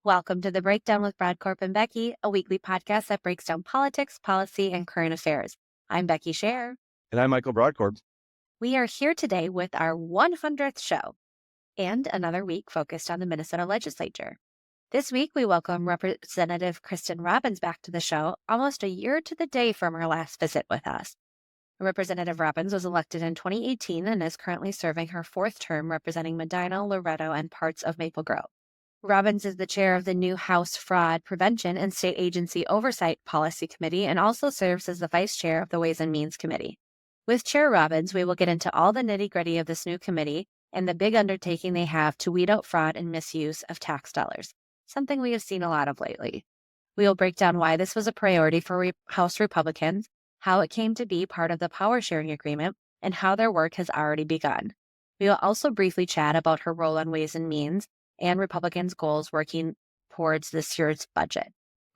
Welcome to The Breakdown with Brodkorb and Becky, a weekly podcast that breaks down politics, policy, and current affairs. I'm Becky Scherr. And I'm Michael Brodkorb. We are here today with our 100th show and another week focused on the Minnesota legislature. This week, we welcome Representative Kristin Robbins back to the show, almost a year to the day from her last visit with us. Representative Robbins was elected in 2018 and is currently serving her fourth term representing Medina, Loretto, and parts of Maple Grove. Robbins is the chair of the new House Fraud Prevention and State Agency Oversight Policy Committee and also serves as the vice chair of the Ways and Means Committee. With Chair Robbins, we will get into all the nitty-gritty of this new committee and the big undertaking they have to weed out fraud and misuse of tax dollars, something we have seen a lot of lately. We will break down why this was a priority for House Republicans, how it came to be part of the power sharing agreement, and how their work has already begun. We will also briefly chat about her role on Ways and Means and Republicans' goals working towards this year's budget.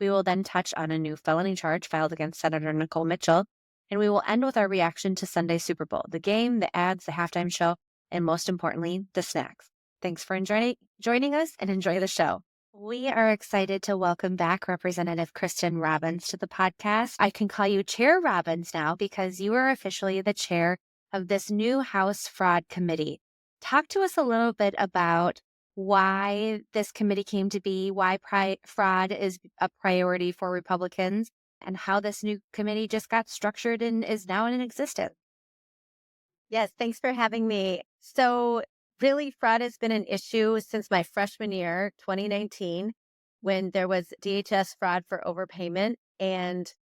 We will then touch on a new felony charge filed against Senator Nicole Mitchell, and we will end with our reaction to Sunday's Super Bowl, the game, the ads, the halftime show, and most importantly, the snacks. Thanks for joining us and enjoy the show. We are excited to welcome back Representative Kristin Robbins to the podcast. I can call you Chair Robbins now because you are officially the chair of this new House Fraud Committee. Talk to us a little bit about why this committee came to be, why fraud is a priority for Republicans, and how this new committee just got structured and is now in existence. Yes, thanks for having me. So really, fraud has been an issue since my freshman year, 2019, when there was DHS fraud for overpayment, and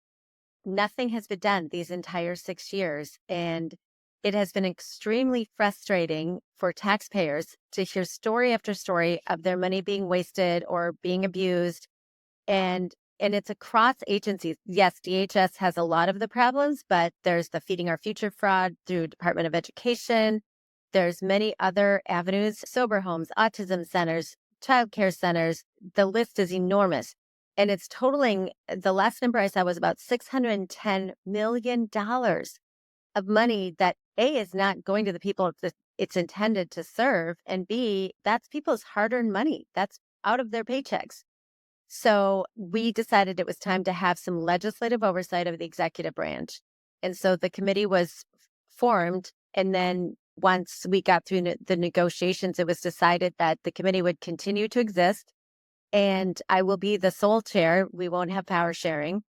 nothing has been done these entire 6 years. And it has been extremely frustrating for taxpayers to hear story after story of their money being wasted or being abused. And it's across agencies. Yes, DHS has a lot of the problems, but there's the Feeding Our Future fraud through Department of Education. There's many other avenues, sober homes, autism centers, child care centers. The list is enormous. And it's totaling, the last number I saw was about $610 million of money that A, is not going to the people it's intended to serve, and B, that's people's hard-earned money. That's out of their paychecks. So we decided it was time to have some legislative oversight of the executive branch. And so the committee was formed. And then once we got through the negotiations, it was decided that the committee would continue to exist. And I will be the sole chair. We won't have power sharing.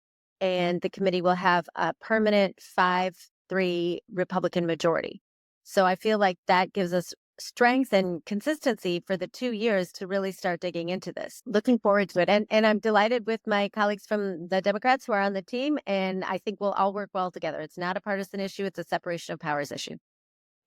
And the committee will have a permanent 5-3 Republican majority. So I feel like that gives us strength and consistency for the 2 years to really start digging into this. Looking forward to it. And I'm delighted with my colleagues from the Democrats who are on the team. And I think we'll all work well together. It's not a partisan issue. It's a separation of powers issue.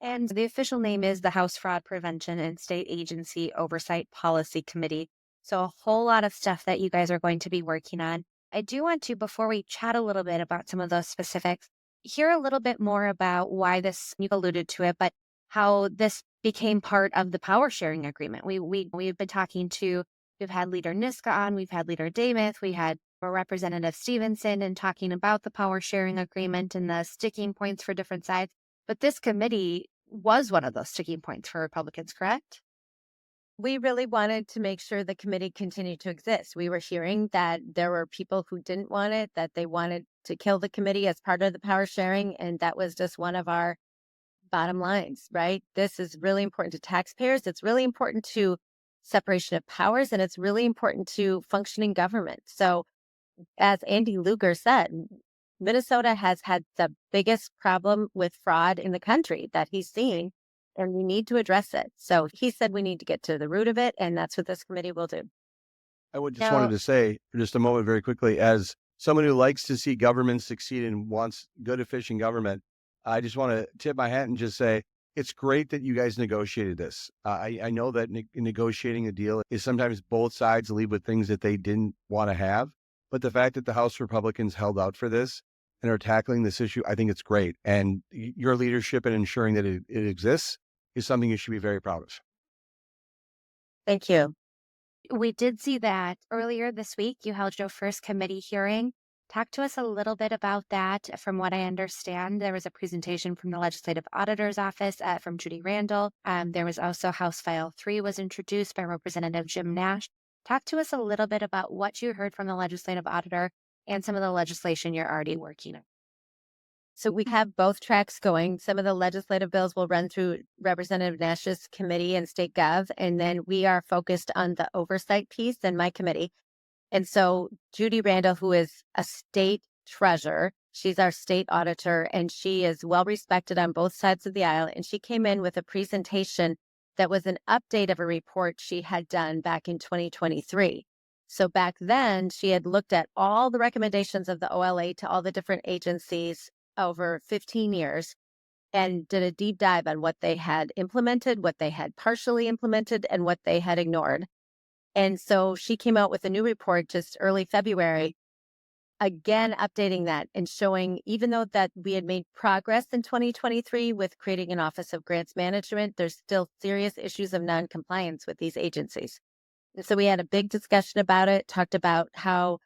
And the official name is the House Fraud Prevention and State Agency Oversight Policy Committee. So a whole lot of stuff that you guys are going to be working on. I do want to, before we chat a little bit about some of those specifics, hear a little bit more about why this, you've alluded to it, but how this became part of the power sharing agreement. We've been talking to, we've had Leader Niska on, we've had Leader Damath, we had Representative Stevenson and talking about the power sharing agreement and the sticking points for different sides. But this committee was one of those sticking points for Republicans, correct? We really wanted to make sure the committee continued to exist. We were hearing that there were people who didn't want it, that they wanted to kill the committee as part of the power sharing. And that was just one of our bottom lines, right? This is really important to taxpayers. It's really important to separation of powers, and it's really important to functioning government. So as Andy Lugar said, Minnesota has had the biggest problem with fraud in the country that he's seen, and we need to address it. So he said we need to get to the root of it, and that's what this committee will do. I would just wanted to say for just a moment very quickly, as someone who likes to see government succeed and wants good, efficient government, I just want to tip my hat and just say, it's great that you guys negotiated this. I know that negotiating a deal is sometimes both sides leave with things that they didn't want to have. But the fact that the House Republicans held out for this and are tackling this issue, I think it's great. And your leadership in ensuring that it exists is something you should be very proud of. Thank you. We did see that earlier this week. You held your first committee hearing. Talk to us a little bit about that. From what I understand, there was a presentation from the Legislative Auditor's Office from Judy Randall. There was also House File 3 was introduced by Representative Jim Nash. Talk to us a little bit about what you heard from the legislative auditor and some of the legislation you're already working on. So we have both tracks going. Some of the legislative bills will run through Representative Nash's committee and state gov, and then we are focused on the oversight piece in my committee. And so Judy Randall, who is a state treasurer, she's our state auditor, and she is well respected on both sides of the aisle. And she came in with a presentation that was an update of a report she had done back in 2023. So back then, she had looked at all the recommendations of the OLA to all the different agencies over 15 years and did a deep dive on what they had implemented, what they had partially implemented, and what they had ignored. And so she came out with a new report just early February, again, updating that and showing, even though that we had made progress in 2023 with creating an Office of Grants Management, there's still serious issues of noncompliance with these agencies. And so we had a big discussion about it, talked about how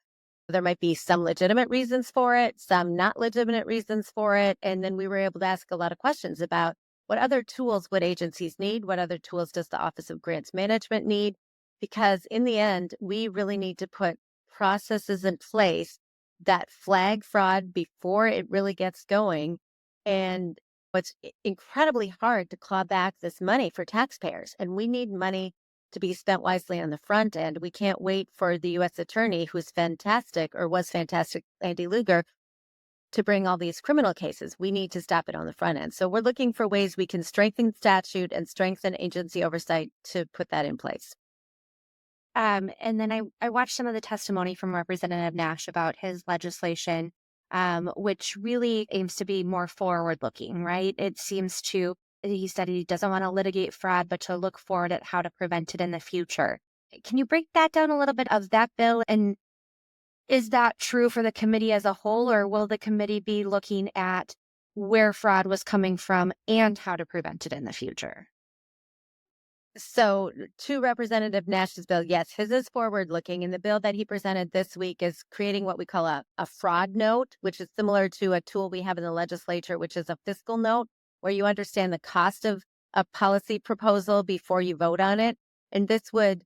there might be some legitimate reasons for it, some not legitimate reasons for it. And then we were able to ask a lot of questions about what other tools would agencies need? What other tools does the Office of Grants Management need? Because in the end, we really need to put processes in place that flag fraud before it really gets going. And it's incredibly hard to claw back this money for taxpayers. And we need money to be spent wisely on the front end. We can't wait for the U.S. attorney, who's fantastic or was fantastic, Andy Lugar, to bring all these criminal cases. We need to stop it on the front end. So we're looking for ways we can strengthen statute and strengthen agency oversight to put that in place. And then I watched some of the testimony from Representative Nash about his legislation, which really aims to be more forward-looking, right? It seems to, he said he doesn't want to litigate fraud, but to look forward at how to prevent it in the future. Can you break that down a little bit of that bill? And is that true for the committee as a whole, or will the committee be looking at where fraud was coming from and how to prevent it in the future? So to Representative Nash's bill, yes, his is forward looking. And the bill that he presented this week is creating what we call a fraud note, which is similar to a tool we have in the legislature, which is a fiscal note, where you understand the cost of a policy proposal before you vote on it. And this would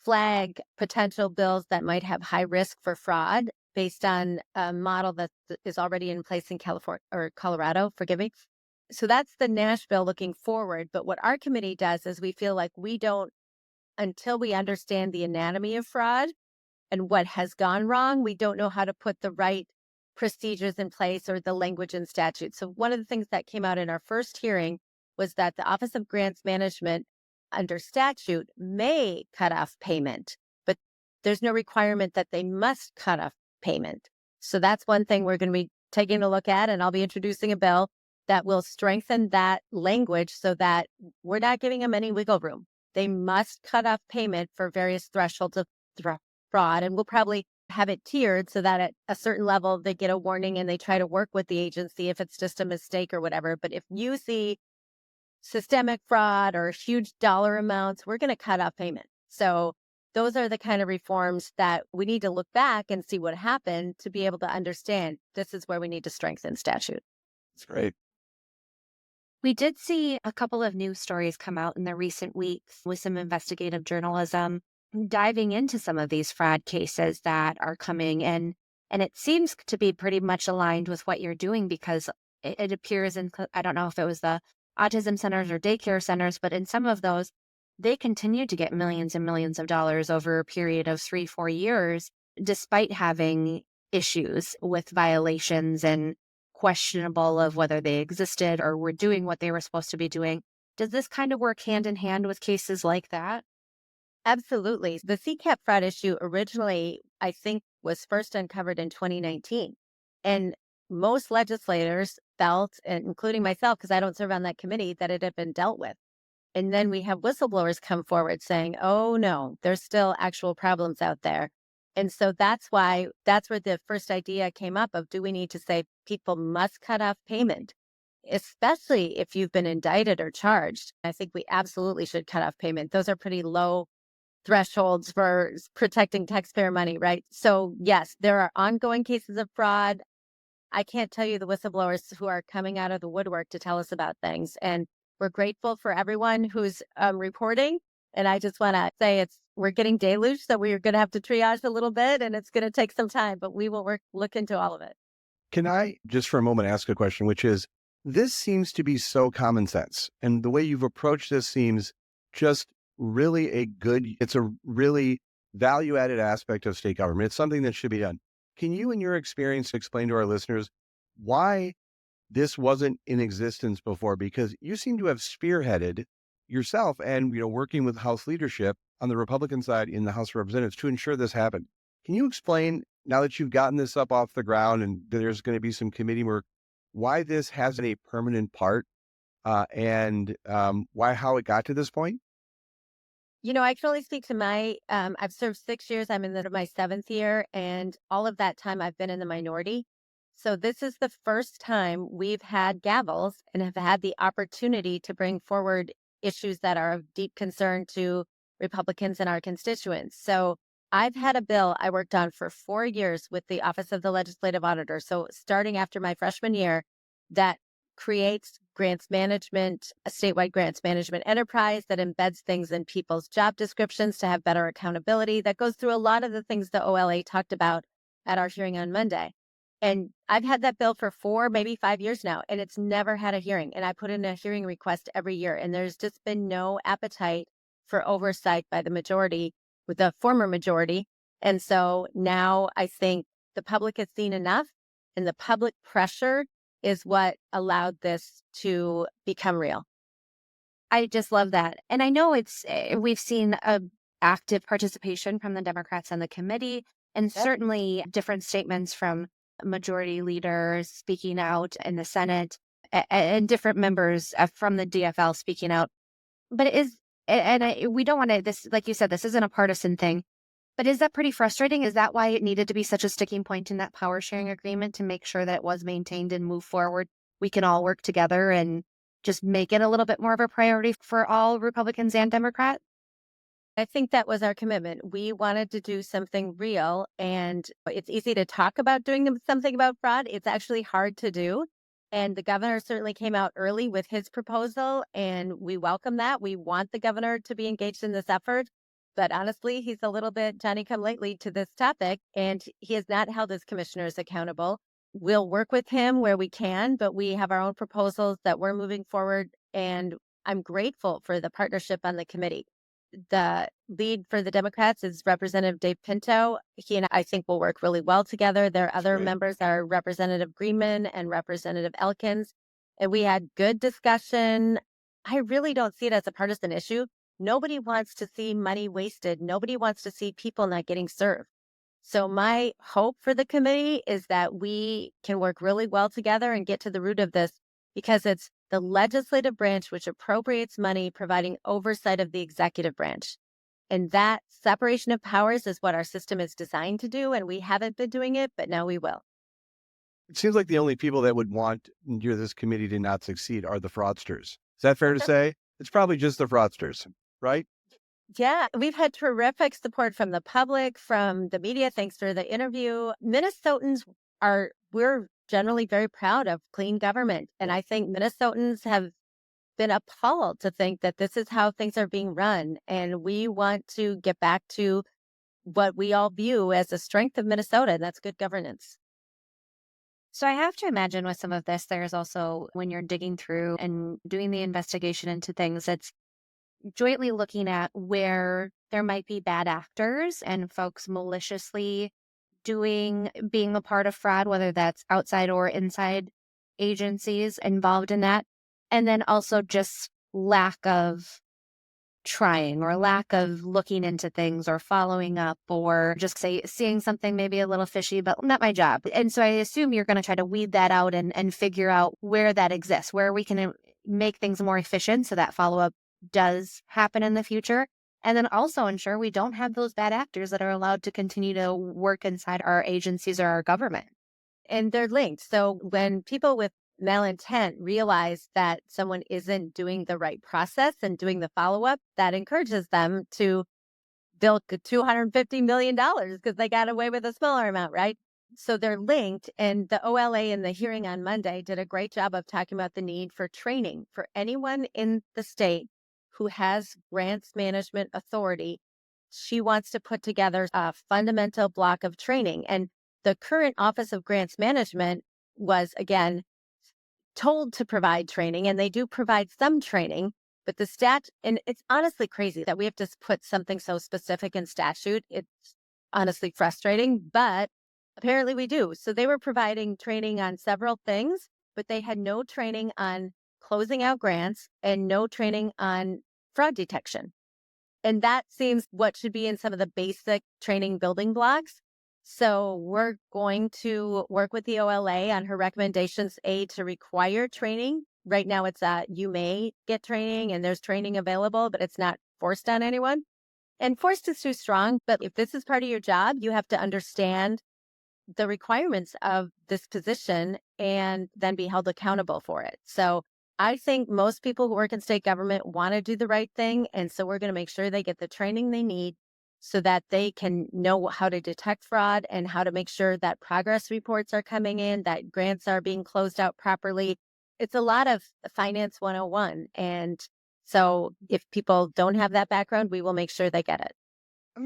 flag potential bills that might have high risk for fraud based on a model that is already in place in California or Colorado, forgive me. So that's the Nash bill looking forward. But what our committee does is we feel like we don't, until we understand the anatomy of fraud and what has gone wrong, we don't know how to put the right procedures in place or the language in statute. So one of the things that came out in our first hearing was that the Office of Grants Management under statute may cut off payment, but there's no requirement that they must cut off payment. So that's one thing we're going to be taking a look at, and I'll be introducing a bill that will strengthen that language so that we're not giving them any wiggle room. They must cut off payment for various thresholds of fraud, and we'll probably have it tiered so that at a certain level they get a warning and they try to work with the agency if it's just a mistake or whatever. But if you see systemic fraud or huge dollar amounts, we're going to cut off payment. So those are the kind of reforms that we need to look back and see what happened to be able to understand this is where we need to strengthen statute. That's great. We did see a couple of news stories come out in the recent weeks with some investigative journalism diving into some of these fraud cases that are coming in. And it seems to be pretty much aligned with what you're doing, because it appears in, I don't know if it was the autism centers or daycare centers, but in some of those, they continue to get millions and millions of dollars over a period of 3-4 years, despite having issues with violations and questionable of whether they existed or were doing what they were supposed to be doing. Does this kind of work hand in hand with cases like that? Absolutely. The CCAP fraud issue originally, I think, was first uncovered in 2019. And most legislators felt, and including myself, because I don't serve on that committee, that it had been dealt with. And then we have whistleblowers come forward saying, oh, no, there's still actual problems out there. And so that's where the first idea came up of, do we need to say people must cut off payment, especially if you've been indicted or charged? I think we absolutely should cut off payment. Those are pretty low thresholds for protecting taxpayer money, right? So yes, there are ongoing cases of fraud. I can't tell you the whistleblowers who are coming out of the woodwork to tell us about things. And we're grateful for everyone who's reporting And I just want to say we're getting deluged, so we're going to have to triage a little bit, and it's going to take some time, but we will look into all of it. Can I just for a moment ask a question, which is, this seems to be so common sense. And the way you've approached this seems just really it's a really value added aspect of state government. It's something that should be done. Can you, in your experience, explain to our listeners why this wasn't in existence before? Because you seem to have spearheaded yourself and, working with House leadership on the Republican side in the House of Representatives to ensure this happened. Can you explain, now that you've gotten this up off the ground and there's going to be some committee work, why this hasn't a permanent part and how it got to this point? I can only speak to I've served 6 years. I'm in my 7th year, and all of that time I've been in the minority. So this is the first time we've had gavels and have had the opportunity to bring forward issues that are of deep concern to Republicans and our constituents. So I've had a bill I worked on for 4 years with the Office of the Legislative Auditor. So starting after my freshman year, that creates grants management, a statewide grants management enterprise that embeds things in people's job descriptions to have better accountability. That goes through a lot of the things the OLA talked about at our hearing on Monday. And I've had that bill for 4, maybe 5 years now, and it's never had a hearing. And I put in a hearing request every year, and there's just been no appetite for oversight by the majority, with the former majority. And so now I think the public has seen enough, and the public pressure is what allowed this to become real. I just love that. And I know we've seen a active participation from the Democrats on the committee, and certainly different statements from majority leaders speaking out in the Senate and different members from the DFL speaking out. But we don't want to, this, like you said, this isn't a partisan thing, but is that pretty frustrating? Is that why it needed to be such a sticking point in that power sharing agreement to make sure that it was maintained and move forward? We can all work together and just make it a little bit more of a priority for all Republicans and Democrats? I think that was our commitment. We wanted to do something real, and it's easy to talk about doing something about fraud. It's actually hard to do. And the governor certainly came out early with his proposal, and we welcome that. We want the governor to be engaged in this effort. But honestly, he's a little bit Johnny-come-lately to this topic, and he has not held his commissioners accountable. We'll work with him where we can, but we have our own proposals that we're moving forward, and I'm grateful for the partnership on the committee. The lead for the Democrats is Representative Dave Pinto. He and I think will work really well together. Their other members are Representative Greenman and Representative Elkins. And we had good discussion. I really don't see it as a partisan issue. Nobody wants to see money wasted. Nobody wants to see people not getting served. So my hope for the committee is that we can work really well together and get to the root of this, because it's the legislative branch which appropriates money, providing oversight of the executive branch. And that separation of powers is what our system is designed to do. And we haven't been doing it, but now we will. It seems like the only people that would want this committee to not succeed are the fraudsters. Is that fair to say? It's probably just the fraudsters, right? Yeah, we've had terrific support from the public, from the media, thanks for the interview. Minnesotans we're generally very proud of clean government. And I think Minnesotans have been appalled to think that this is how things are being run. And we want to get back to what we all view as a strength of Minnesota, and that's good governance. So I have to imagine with some of this, there's also, when you're digging through and doing the investigation into things, it's jointly looking at where there might be bad actors and folks maliciously being a part of fraud, whether that's outside or inside agencies involved in that. And then also just lack of trying or lack of looking into things or following up, or just seeing something maybe a little fishy, but not my job. And so I assume you're going to try to weed that out and figure out where that exists, where we can make things more efficient so that follow-up does happen in the future. And then also ensure we don't have those bad actors that are allowed to continue to work inside our agencies or our government. And they're linked. So when people with malintent realize that someone isn't doing the right process and doing the follow-up, that encourages them to bill $250 million because they got away with a smaller amount, right? So they're linked. And the OLA in the hearing on Monday did a great job of talking about the need for training for anyone in the state who has grants management authority. She wants to put together a fundamental block of training. And the current Office of Grants Management was, again, told to provide training, and they do provide some training, but and it's honestly crazy that we have to put something so specific in statute. It's honestly frustrating, but apparently we do. So they were providing training on several things, but they had no training on closing out grants and no training on fraud detection. And that seems what should be in some of the basic training building blocks. So we're going to work with the OLA on her recommendations, to require training. Right now it's you may get training and there's training available, but it's not forced on anyone. And forced is too strong, but if this is part of your job, you have to understand the requirements of this position and then be held accountable for it. So I think most people who work in state government want to do the right thing. And so we're going to make sure they get the training they need so that they can know how to detect fraud and how to make sure that progress reports are coming in, that grants are being closed out properly. It's a lot of Finance 101. And so if people don't have that background, we will make sure they get it.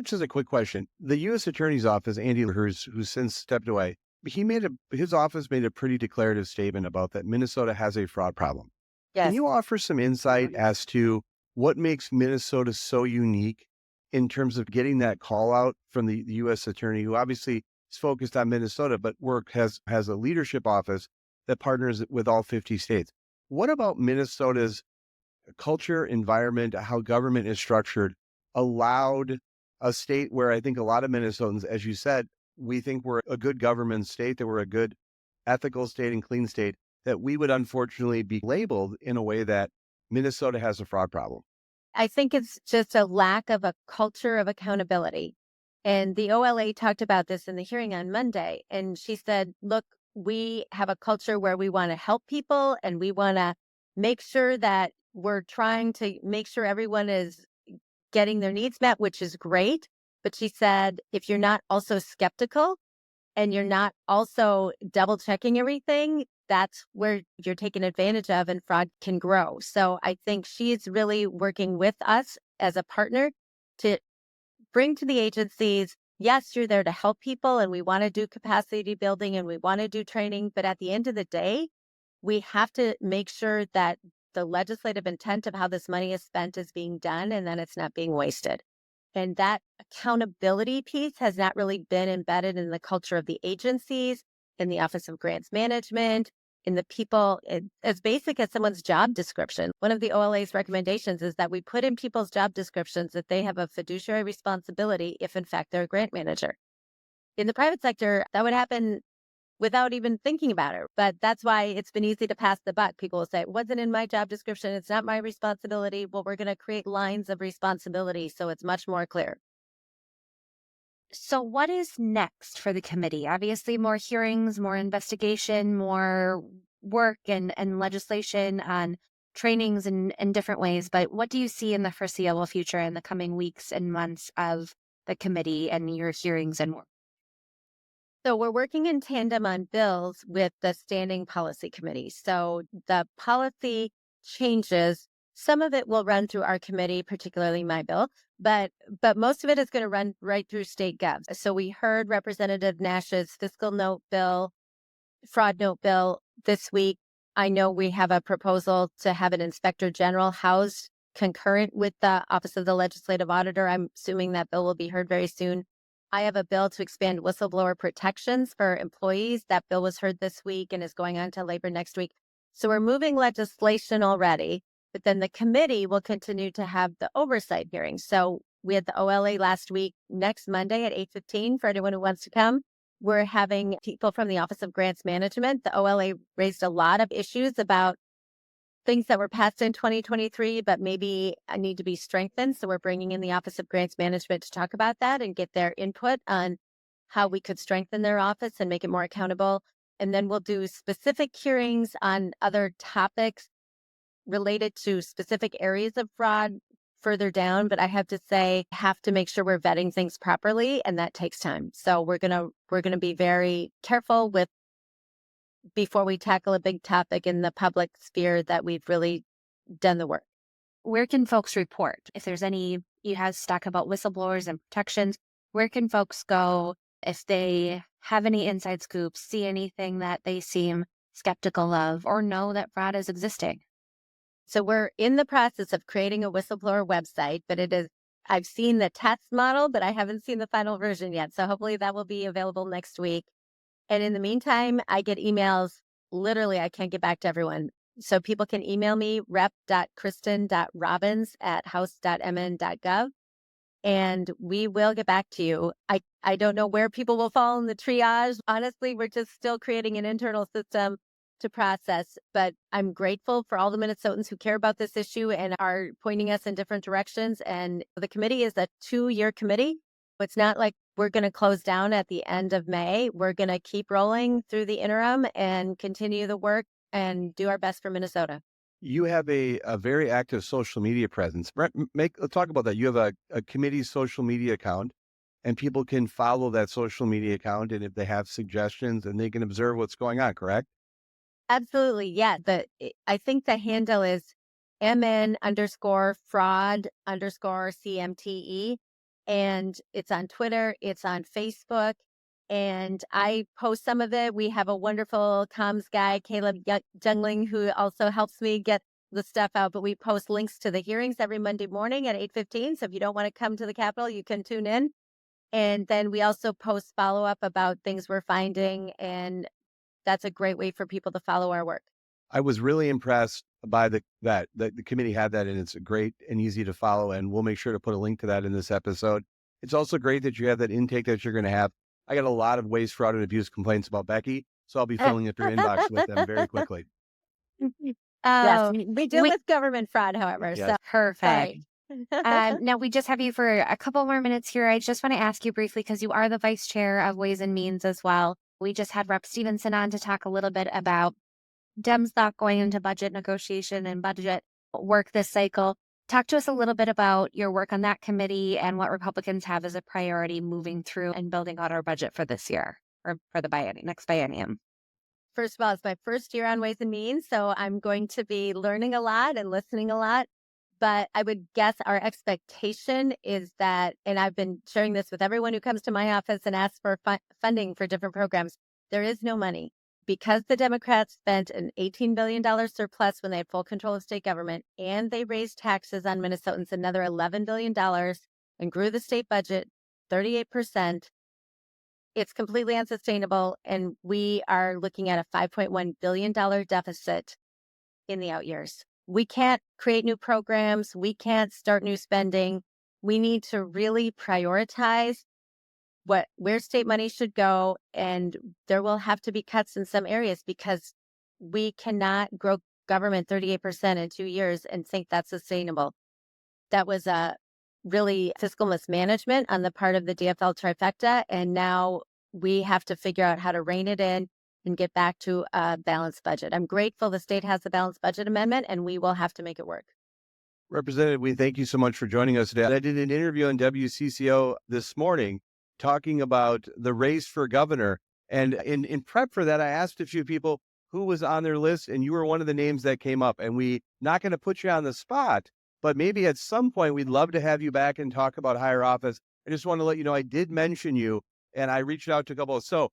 Just a quick question. The U.S. Attorney's Office, Andy, who's since stepped away, his office made a pretty declarative statement about that Minnesota has a fraud problem. Yes. Can you offer some insight as to what makes Minnesota so unique in terms of getting that call out from the U.S. Attorney, who obviously is focused on Minnesota, but has a leadership office that partners with all 50 states? What about Minnesota's culture, environment, how government is structured, allowed a state where I think a lot of Minnesotans, as you said, we think we're a good government state, that we're a good ethical state and clean state, that we would unfortunately be labeled in a way that Minnesota has a fraud problem? I think it's just a lack of a culture of accountability. And the OLA talked about this in the hearing on Monday. And she said, look, we have a culture where we want to help people and we want to make sure that we're trying to make sure everyone is getting their needs met, which is great. But she said, if you're not also skeptical and you're not also double checking everything, that's where you're taken advantage of and fraud can grow. So I think she's really working with us as a partner to bring to the agencies, yes, you're there to help people and we want to do capacity building and we want to do training. But at the end of the day, we have to make sure that the legislative intent of how this money is spent is being done and then it's not being wasted. And that accountability piece has not really been embedded in the culture of the agencies, in the Office of Grants Management, in the people, as basic as someone's job description. One of the OLA's recommendations is that we put in people's job descriptions that they have a fiduciary responsibility if, in fact, they're a grant manager. In the private sector, that would happen without even thinking about it. But that's why it's been easy to pass the buck. People will say, it wasn't in my job description. It's not my responsibility. Well, we're going to create lines of responsibility so it's much more clear. So what is next for the committee? Obviously, more hearings, more investigation, more work and legislation on trainings in different ways. But what do you see in the foreseeable future in the coming weeks and months of the committee and your hearings and work? So we're working in tandem on bills with the Standing Policy Committee. So the policy changes, some of it will run through our committee, particularly my bill, but most of it is going to run right through state gov. So we heard Representative Nash's fiscal note bill, fraud note bill this week. I know we have a proposal to have an inspector general housed concurrent with the Office of the Legislative Auditor. I'm assuming that bill will be heard very soon. I have a bill to expand whistleblower protections for employees. That bill was heard this week and is going on to labor next week. So we're moving legislation already, but then the committee will continue to have the oversight hearings. So we had the OLA last week. Next Monday at 8:15 for anyone who wants to come. We're having people from the Office of Grants Management. The OLA raised a lot of issues about things that were passed in 2023, but maybe need to be strengthened. So we're bringing in the Office of Grants Management to talk about that and get their input on how we could strengthen their office and make it more accountable. And then we'll do specific hearings on other topics related to specific areas of fraud further down. But I have to say, have to make sure we're vetting things properly, and that takes time. So we're gonna be very careful with before we tackle a big topic in the public sphere that we've really done the work. where can folks report? If there's any, you have talk about whistleblowers and protections, where can folks go if they have any inside scoops, see anything that they seem skeptical of, or know that fraud is existing? So we're in the process of creating a whistleblower website, but I've seen the test model, but I haven't seen the final version yet. So hopefully that will be available next week. And in the meantime, I get emails. Literally, I can't get back to everyone. So people can email me, rep.kristin.robbins@house.mn.gov, and we will get back to you. I don't know where people will fall in the triage. Honestly, we're just still creating an internal system to process, but I'm grateful for all the Minnesotans who care about this issue and are pointing us in different directions. And the committee is a 2-year committee. It's not like we're going to close down at the end of May. We're going to keep rolling through the interim and continue the work and do our best for Minnesota. You have a very active social media presence. Let's talk about that. You have a committee social media account, and people can follow that social media account. And if they have suggestions, and they can observe what's going on, correct? Absolutely. Yeah. I think the handle is MN_fraud_CMTE. And it's on Twitter, it's on Facebook, and I post some of it. We have a wonderful comms guy, Caleb Jungling, who also helps me get the stuff out. But we post links to the hearings every Monday morning at 8:15. So if you don't want to come to the Capitol, you can tune in. And then we also post follow-up about things we're finding, and that's a great way for people to follow our work. I was really impressed by the committee had that, and it's great and easy to follow. And we'll make sure to put a link to that in this episode. It's also great that you have that intake that you're going to have. I got a lot of waste, fraud, and abuse complaints about Becky, so I'll be filling up your inbox with them very quickly. Yes, we deal with government fraud, however. Yes. So Perfect. Now we just have you for a couple more minutes here. I just want to ask you briefly, because you are the vice chair of Ways and Means as well. We just had Rep. Stevenson on to talk a little bit about Dems not going into budget negotiation and budget work this cycle. Talk to us a little bit about your work on that committee and what Republicans have as a priority moving through and building out our budget for this year or for the next biennium. First of all, it's my first year on Ways and Means, so I'm going to be learning a lot and listening a lot. But I would guess our expectation is that, and I've been sharing this with everyone who comes to my office and asks for funding for different programs, there is no money. Because the Democrats spent an $18 billion surplus when they had full control of state government, and they raised taxes on Minnesotans another $11 billion and grew the state budget 38%, it's completely unsustainable. And we are looking at a $5.1 billion deficit in the out years. We can't create new programs. We can't start new spending. We need to really prioritize where state money should go, and there will have to be cuts in some areas because we cannot grow government 38% in 2 years and think that's sustainable. That was a really fiscal mismanagement on the part of the DFL trifecta, and now we have to figure out how to rein it in and get back to a balanced budget. I'm grateful the state has the balanced budget amendment, and we will have to make it work. Representative, we thank you so much for joining us today. I did an interview on WCCO this morning talking about the race for governor. And in prep for that, I asked a few people who was on their list, and you were one of the names that came up. And we not going to put you on the spot, but maybe at some point we'd love to have you back and talk about higher office. I just want to let you know I did mention you, and I reached out to a couple. So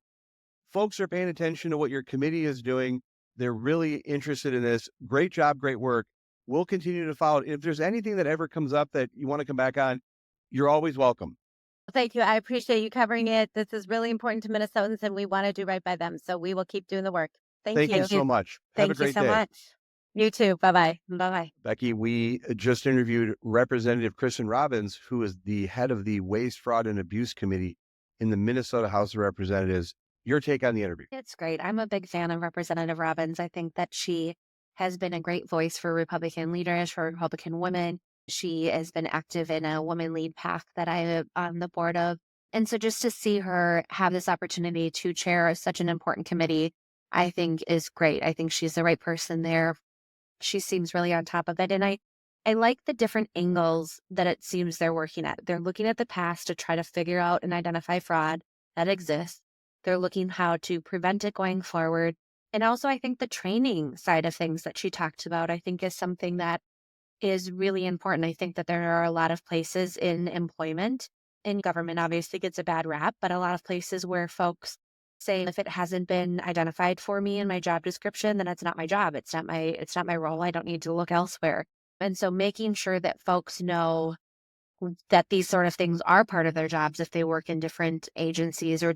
folks are paying attention to what your committee is doing. They're really interested in this. Great job, great work. We'll continue to follow. If there's anything that ever comes up that you want to come back on, you're always welcome. Thank you. I appreciate you covering it. This is really important to Minnesotans, and we want to do right by them. So we will keep doing the work. Thank you so much. Thank Have a great you so day. much. You too. Bye-bye. Bye-bye. Becky, we just interviewed Representative Kristin Robbins, who is the head of the Waste, Fraud, and Abuse Committee in the Minnesota House of Representatives. Your take on the interview? It's great. I'm a big fan of Representative Robbins. I think that she has been a great voice for Republican leaders, for Republican women. She has been active in a women lead PAC that I am on the board of. And so just to see her have this opportunity to chair such an important committee, I think is great. I think she's the right person there. She seems really on top of it. And I like the different angles that it seems they're working at. They're looking at the past to try to figure out and identify fraud that exists. They're looking how to prevent it going forward. And also, I think the training side of things that she talked about, I think is something that is really important. I think that there are a lot of places in employment and government obviously gets a bad rap, but a lot of places where folks say if it hasn't been identified for me in my job description, then it's not my job. It's not my role. I don't need to look elsewhere. And so making sure that folks know that these sort of things are part of their jobs if they work in different agencies or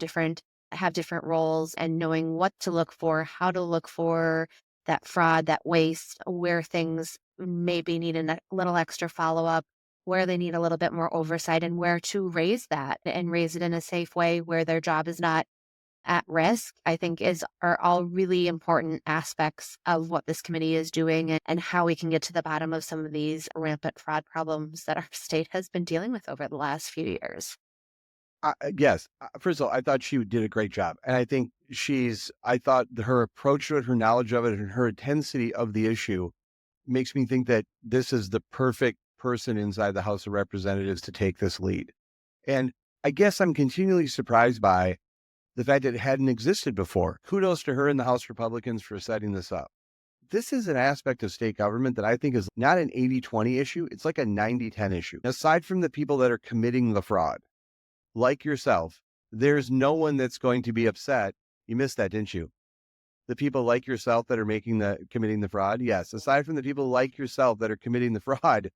have different roles, and knowing what to look for, how to look for that fraud, that waste, where things maybe need a little extra follow-up, where they need a little bit more oversight, and where to raise that and raise it in a safe way where their job is not at risk, I think are all really important aspects of what this committee is doing, and how we can get to the bottom of some of these rampant fraud problems that our state has been dealing with over the last few years. Yes. First of all, I thought she did a great job. And I think I thought her approach to it, her knowledge of it, and her intensity of the issue makes me think that this is the perfect person inside the House of Representatives to take this lead. And I guess I'm continually surprised by the fact that it hadn't existed before. Kudos to her and the House Republicans for setting this up. This is an aspect of state government that I think is not an 80-20 issue. It's like a 90-10 issue. Aside from the people that are committing the fraud, like yourself, there's no one that's going to be upset. You missed that, didn't you? The people like yourself that are committing the fraud. Yes. Aside from the people like yourself that are committing the fraud,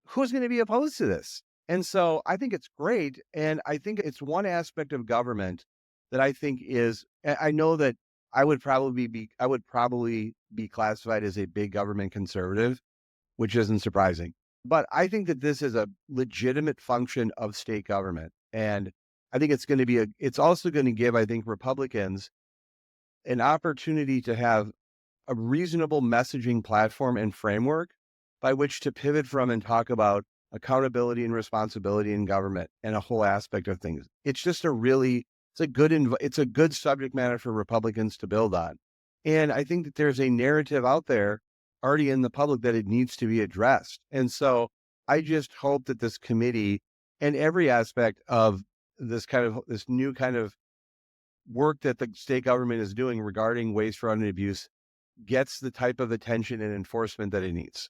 who's going to be opposed to this? And so I think it's great. And I think it's one aspect of government that I think I know that I would probably be classified as a big government conservative, which isn't surprising. But I think that this is a legitimate function of state government. And I think it's also going to give, I think, Republicans an opportunity to have a reasonable messaging platform and framework by which to pivot from and talk about accountability and responsibility in government and a whole aspect of things. It's just it's a good subject matter for Republicans to build on. And I think that there's a narrative out there already in the public that it needs to be addressed. And so I just hope that this committee and every aspect of this new kind of work that the state government is doing regarding waste, fraud, and abuse gets the type of attention and enforcement that it needs.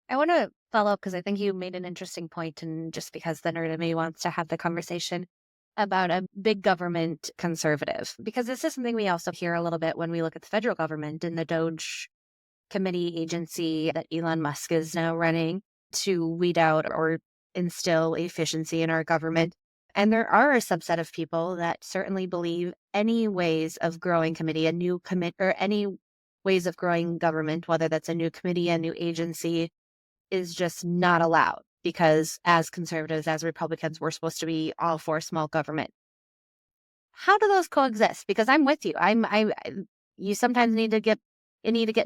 I want to follow up because I think you made an interesting point, and just because the nerd in me wants to have the conversation about a big government conservative, because this is something we also hear a little bit when we look at the federal government and the DOGE committee agency that Elon Musk is now running to weed out or instill efficiency in our government. And there are a subset of people that certainly believe any ways of growing committee, or any ways of growing government, whether that's a new committee, a new agency, is just not allowed, because as conservatives, as Republicans, we're supposed to be all for small government. How do those coexist? Because I'm with you. You sometimes need to get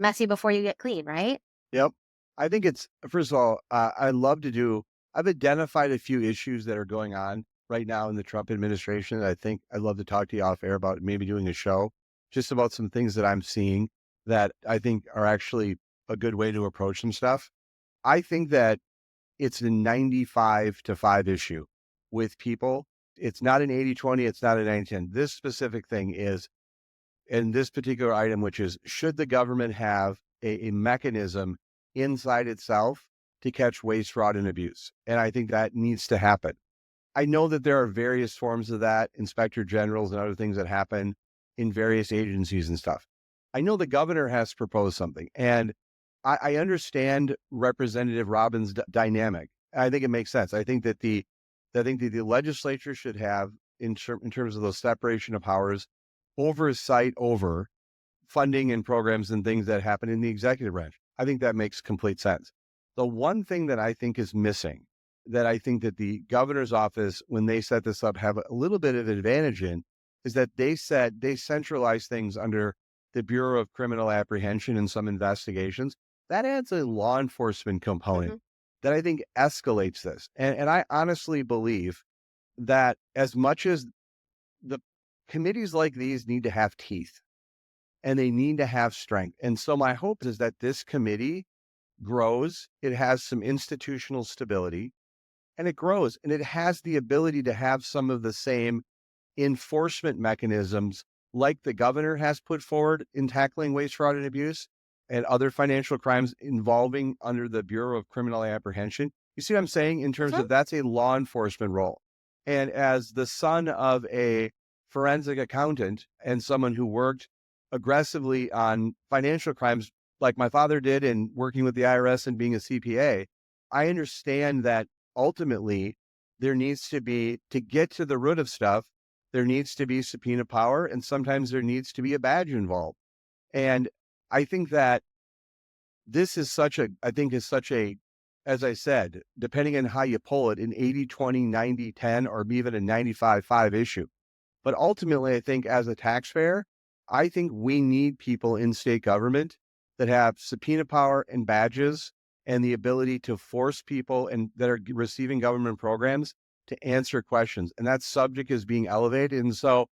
messy before you get clean, right? Yep. I think first of all, I've identified a few issues that are going on right now in the Trump administration. I think I'd love to talk to you off air about maybe doing a show just about some things that I'm seeing that I think are actually a good way to approach some stuff. I think that it's a 95-5 issue with people. It's not an 80-20. It's not a 90-10. This specific thing is, in this particular item, which is, should the government have a mechanism inside itself to catch waste, fraud, and abuse? And I think that needs to happen. I know that there are various forms of that, inspector generals and other things that happen in various agencies and stuff. I know the governor has proposed something, and I understand Representative Robbins' dynamic. I think it makes sense. I think that the legislature should have, in terms of the separation of powers, oversight over funding and programs and things that happen in the executive branch. I think that makes complete sense. The one thing that I think is missing, that I think that the governor's office, when they set this up, have a little bit of advantage in, is that they centralize things under the Bureau of Criminal Apprehension and some investigations. That adds a law enforcement component that I think escalates this. And I honestly believe that as much as the committees like these need to have teeth and they need to have strength. And so my hope is that this committee grows, it has some institutional stability, and it grows, and it has the ability to have some of the same enforcement mechanisms like the governor has put forward in tackling waste, fraud, and abuse, and other financial crimes involving under the Bureau of Criminal Apprehension. You see what I'm saying in terms of that's a law enforcement role. And as the son of a forensic accountant and someone who worked aggressively on financial crimes like my father did in working with the IRS and being a CPA, I understand that ultimately there needs to be, to get to the root of stuff, there needs to be subpoena power, and sometimes there needs to be a badge involved. And I think that this is such a, as I said, depending on how you pull it, an 80-20, 90-10, or even a 95-5 issue. But ultimately, I think as a taxpayer, I think we need people in state government that have subpoena power and badges and the ability to force people and that are receiving government programs to answer questions. And that subject is being elevated. And so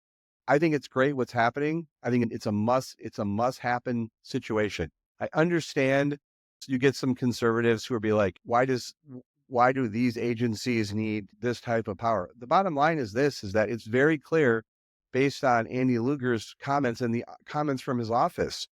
I think it's great what's happening. I think it's a must happen situation. I understand you get some conservatives who will be like, why do these agencies need this type of power? The bottom line is that it's very clear based on Andy Lugar's comments and the comments from his office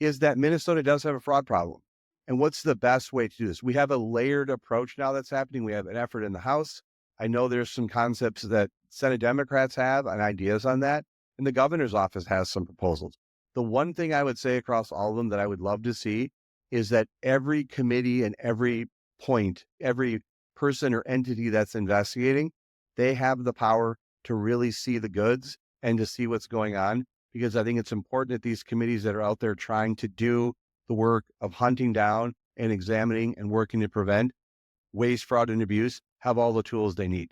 is that Minnesota does have a fraud problem. And what's the best way to do this? We have a layered approach now that's happening. We have an effort in the House. I know there's some concepts that Senate Democrats have and ideas on that. And the governor's office has some proposals. The one thing I would say across all of them that I would love to see is that every committee and every point, every person or entity that's investigating, they have the power to really see the goods and to see what's going on. Because I think it's important that these committees that are out there trying to do the work of hunting down and examining and working to prevent waste, fraud, and abuse have all the tools they need.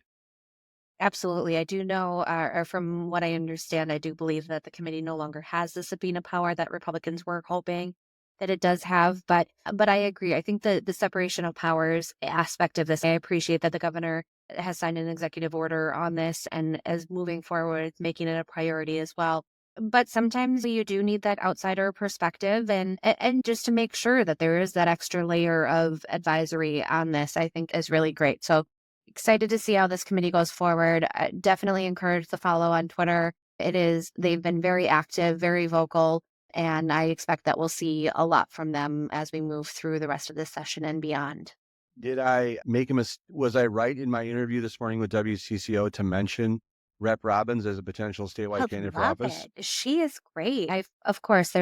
Absolutely. I do know, or from what I understand, I do believe that the committee no longer has the subpoena power that Republicans were hoping that it does have. But I agree. I think the separation of powers aspect of this, I appreciate that the governor has signed an executive order on this and is moving forward, making it a priority as well. But sometimes you do need that outsider perspective and just to make sure that there is that extra layer of advisory on this, I think is really great. So excited to see how this committee goes forward. I definitely encourage the follow on Twitter. They've been very active, very vocal, and I expect that we'll see a lot from them as we move through the rest of this session and beyond. Did I make a mistake? Was I right in my interview this morning with WCCO to mention Rep. Robbins as a potential statewide candidate for office? She is great. Of course,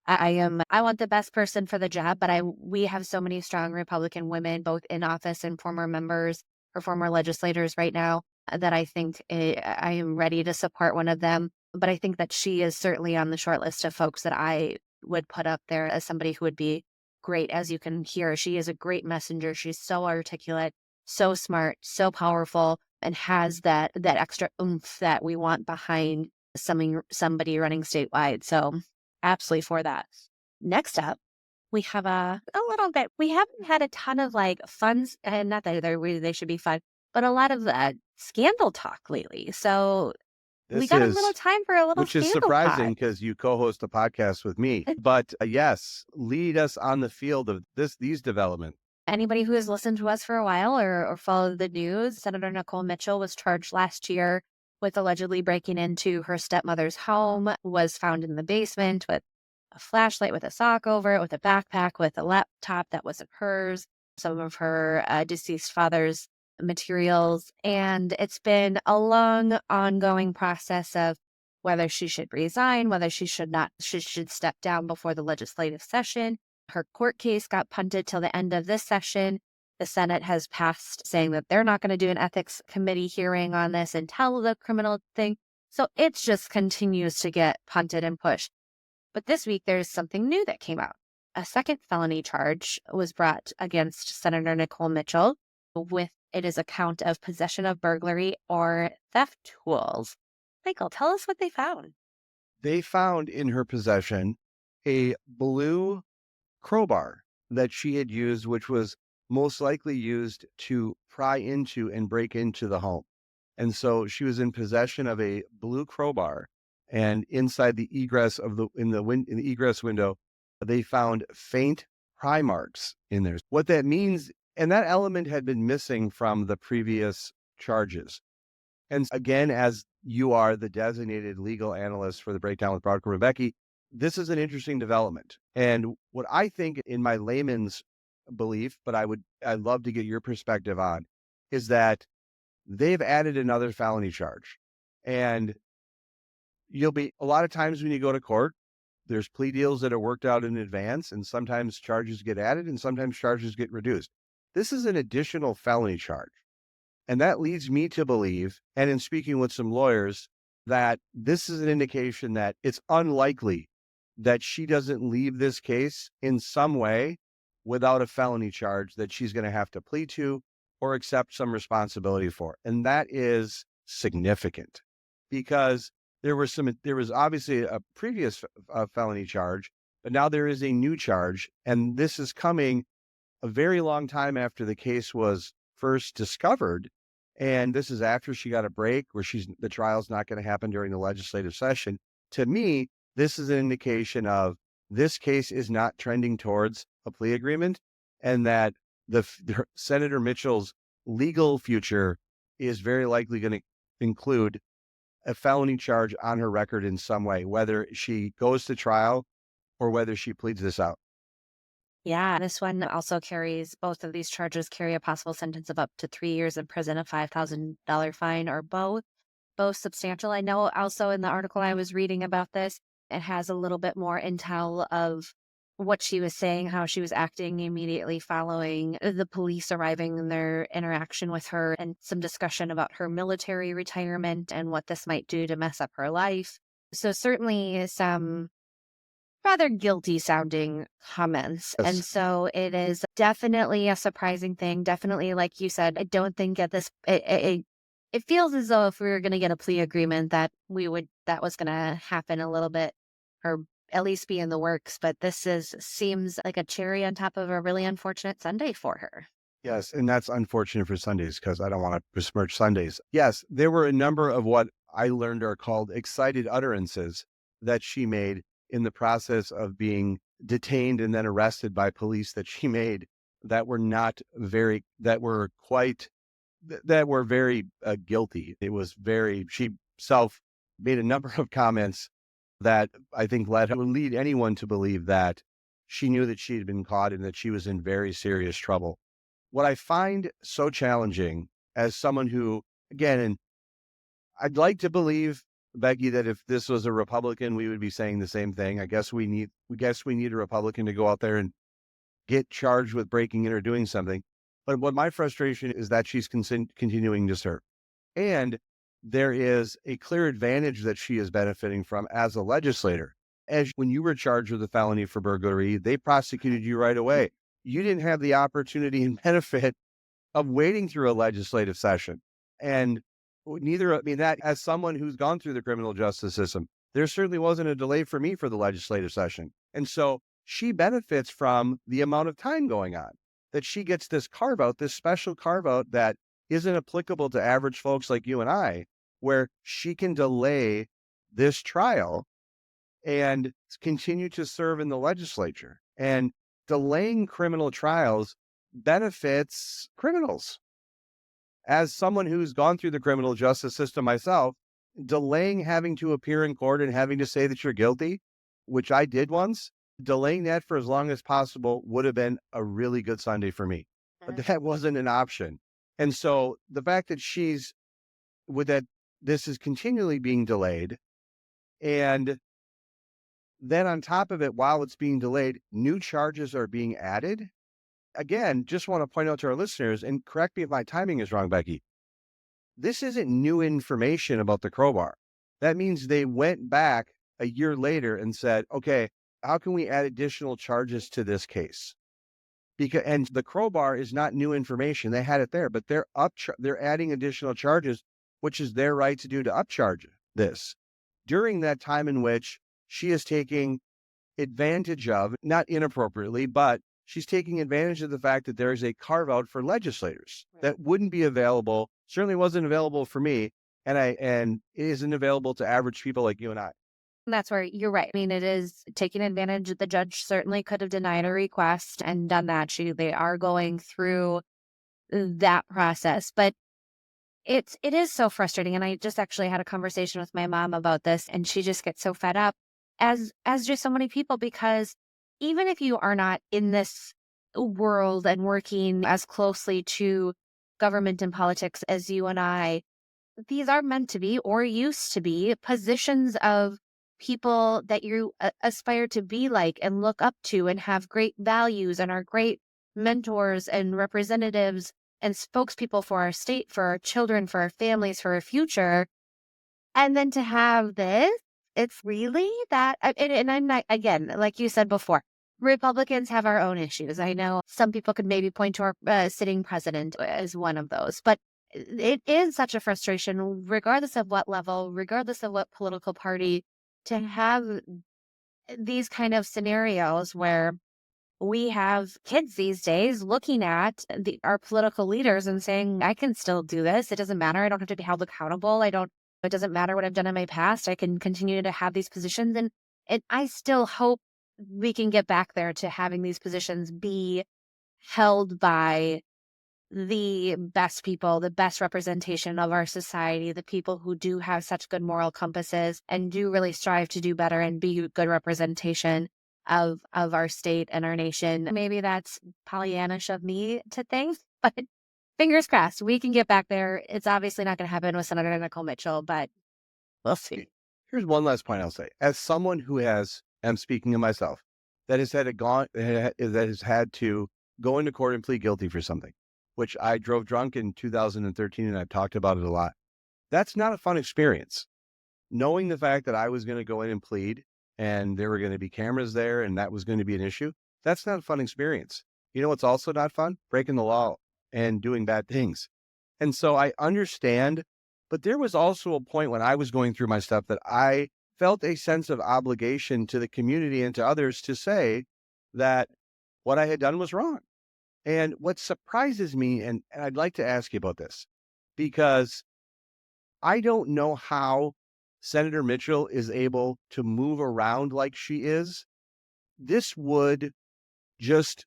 I want the best person for the job, but we have so many strong Republican women, both in office and former members or former legislators right now, that I think I am ready to support one of them. But I think that she is certainly on the short list of folks that I would put up there as somebody who would be great. As you can hear, she is a great messenger. She's so articulate, so smart, so powerful, and has that extra oomph that we want behind somebody running statewide. So absolutely for that. Next up, we have a little bit, we haven't had a ton of like fun, and not that they should be fun, but a lot of scandal talk lately. So we got a little time for a little which is surprising because you co-host a podcast with me. But yes, lead us on the field of these developments. Anybody who has listened to us for a while or followed the news, Senator Nicole Mitchell was charged last year with allegedly breaking into her stepmother's home, was found in the basement with a flashlight with a sock over it, with a backpack, with a laptop that wasn't hers, some of her deceased father's materials. And it's been a long, ongoing process of whether she should resign, whether she should step down before the legislative session. Her court case got punted till the end of this session. The Senate has passed saying that they're not going to do an ethics committee hearing on this until the criminal thing. So it just continues to get punted and pushed. But this week, there's something new that came out. A second felony charge was brought against Senator Nicole Mitchell it is a count of possession of burglary or theft tools. Michael, tell us what they found. They found in her possession a blue crowbar that she had used, which was most likely used to pry into and break into the home. And so she was in possession of a blue crowbar, and inside the egress in the egress window, they found faint pry marks in there. What that means, and that element had been missing from the previous charges. And again, as you are the designated legal analyst for the Breakdown with Brodkorb and Becky, this is an interesting development. And what I think in my layman's belief, but I'd love to get your perspective on, is that they've added another felony charge. And a lot of times when you go to court, there's plea deals that are worked out in advance, and sometimes charges get added and sometimes charges get reduced. This is an additional felony charge. And that leads me to believe, and in speaking with some lawyers, that this is an indication that it's unlikely that she doesn't leave this case in some way without a felony charge that she's going to have to plead to or accept some responsibility for. And that is significant because there was obviously a previous felony charge, but now there is a new charge. And this is coming a very long time after the case was first discovered. And this is after she got a break where the trial's not going to happen during the legislative session. To me, this is an indication of this case is not trending towards a plea agreement, and that Senator Mitchell's legal future is very likely going to include a felony charge on her record in some way, whether she goes to trial or whether she pleads this out. Yeah, this one also both of these charges carry a possible sentence of up to 3 years in prison, a $5,000 fine, or both substantial. I know also in the article I was reading about this, it has a little bit more intel of what she was saying, how she was acting immediately following the police arriving and their interaction with her, and some discussion about her military retirement and what this might do to mess up her life. So certainly some rather guilty sounding comments. Yes. And so it is definitely a surprising thing. Definitely, like you said, I don't think it feels as though if we were going to get a plea agreement that was going to happen a little bit, or at least be in the works. But seems like a cherry on top of a really unfortunate Sunday for her. Yes, and that's unfortunate for Sundays because I don't want to besmirch Sundays. Yes, there were a number of what I learned are called excited utterances that she made in the process of being detained and then arrested by police that she made that were very guilty. She made a number of comments that I think would lead anyone to believe that she knew that she had been caught and that she was in very serious trouble. What I find so challenging as someone who, again, and I'd like to believe, Becky, that if this was a Republican, we would be saying the same thing. I guess we need a Republican to go out there and get charged with breaking in or doing something. But what my frustration is that she's continuing to serve. And there is a clear advantage that she is benefiting from as a legislator. As when you were charged with a felony for burglary, they prosecuted you right away. You didn't have the opportunity and benefit of waiting through a legislative session. And that as someone who's gone through the criminal justice system, there certainly wasn't a delay for me for the legislative session. And so she benefits from the amount of time going on, that she gets this special carve out that isn't applicable to average folks like you and I, where she can delay this trial and continue to serve in the legislature. And delaying criminal trials benefits criminals. As someone who's gone through the criminal justice system myself, delaying having to appear in court and having to say that you're guilty, which I did once, delaying that for as long as possible would have been a really good Sunday for me. But that wasn't an option. And so the fact that this is continually being delayed, and then on top of it, while it's being delayed, new charges are being added. Again, just want to point out to our listeners, and correct me if my timing is wrong, Becky, this isn't new information about the crowbar. That means they went back a year later and said, okay, how can we add additional charges to this case? And the crowbar is not new information. They had it there, but they're adding additional charges, which is their right to do, to upcharge this during that time in which she is taking advantage of, not inappropriately, but she's taking advantage of the fact that there is a carve out for legislators that wouldn't be available, certainly wasn't available for me, and it isn't available to average people like you and I. That's where you're right. I mean, it is taking advantage. The judge certainly could have denied a request and done that. They are going through that process, but it is so frustrating. And I just actually had a conversation with my mom about this, and she just gets so fed up as just so many people, because even if you are not in this world and working as closely to government and politics as you and I, these are meant to be or used to be positions of people that you aspire to be like and look up to and have great values and are great mentors and representatives and spokespeople for our state, for our children, for our families, for our future. And then to have this, it's really that, and I'm not, again, like you said before, Republicans have our own issues. I know some people could maybe point to our sitting president as one of those, but it is such a frustration, regardless of what level, regardless of what political party, to have these kind of scenarios where we have kids these days looking at our political leaders and saying, I can still do this. It doesn't matter. I don't have to be held accountable. It doesn't matter what I've done in my past. I can continue to have these positions. And I still hope we can get back there to having these positions be held by the best people, the best representation of our society, the people who do have such good moral compasses and do really strive to do better and be good representation of our state and our nation. Maybe that's Pollyannish of me to think, but fingers crossed, we can get back there. It's obviously not going to happen with Senator Nicole Mitchell, but we'll see. Here's one last point I'll say. As someone who I'm speaking of myself, that has had to go into court and plead guilty for something, which I drove drunk in 2013, and I've talked about it a lot. That's not a fun experience. Knowing the fact that I was going to go in and plead, and there were going to be cameras there, and that was going to be an issue, that's not a fun experience. You know what's also not fun? Breaking the law and doing bad things. And so I understand, but there was also a point when I was going through my stuff that I felt a sense of obligation to the community and to others to say that what I had done was wrong. And what surprises me, and I'd like to ask you about this, because I don't know how Senator Mitchell is able to move around like she is. This would just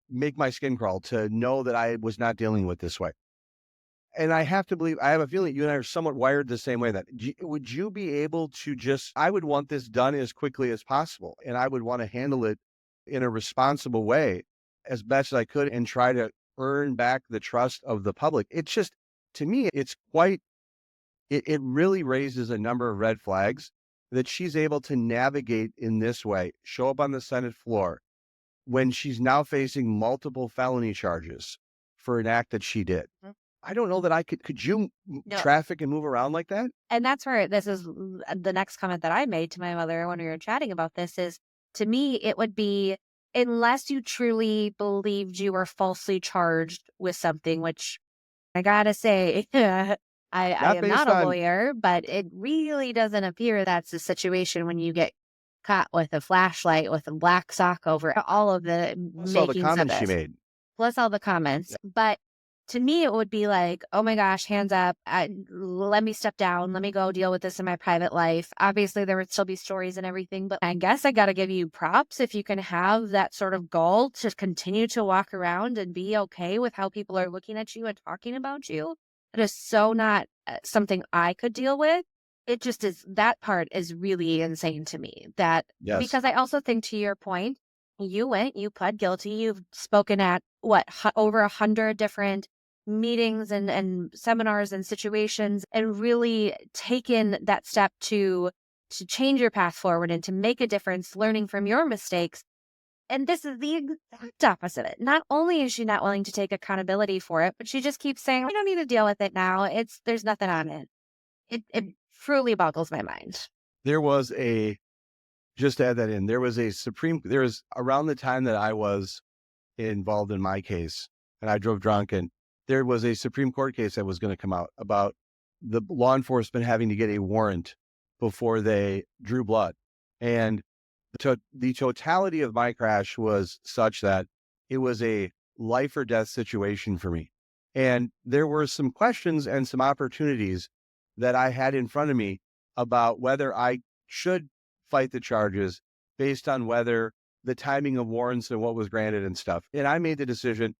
make my skin crawl to know that I was not dealing with this way. And I have a feeling you and I are somewhat wired the same way. That would you be able to I would want this done as quickly as possible, and I would want to handle it in a responsible way as best as I could and try to earn back the trust of the public. It's just, to me, it's it really raises a number of red flags that she's able to navigate in this way, show up on the Senate floor when she's now facing multiple felony charges for an act that she did. Mm-hmm. I don't know that could you traffic and move around like that? And that's where this is the next comment that I made to my mother when we were chatting about this is, to me, it would be, unless you truly believed you were falsely charged with something, which I gotta say, I am not a lawyer, but it really doesn't appear that's the situation when you get caught with a flashlight with a black sock over all of the plus all the comments she made. Plus all the comments. Yeah. But to me, it would be like, oh my gosh, hands up. Let me step down. Let me go deal with this in my private life. Obviously, there would still be stories and everything, but I guess I got to give you props if you can have that sort of goal to continue to walk around and be okay with how people are looking at you and talking about you. It is so not something I could deal with. It just is, that part is really insane to me. That, yes. Because I also think, to your point, you pled guilty, you've spoken at over 100 different meetings and seminars and situations, and really taken that step to change your path forward and to make a difference, learning from your mistakes. And this is the exact opposite of it. Not only is she not willing to take accountability for it, but she just keeps saying, we don't need to deal with it now. There's nothing on it. It truly boggles my mind. There was just to add that in, there was around the time that I was involved in my case, and I drove drunk, and there was a Supreme Court case that was going to come out about the law enforcement having to get a warrant before they drew blood. And the totality of my crash was such that it was a life or death situation for me. And there were some questions and some opportunities that I had in front of me about whether I should fight the charges based on whether the timing of warrants and what was granted and stuff. And I made the decision.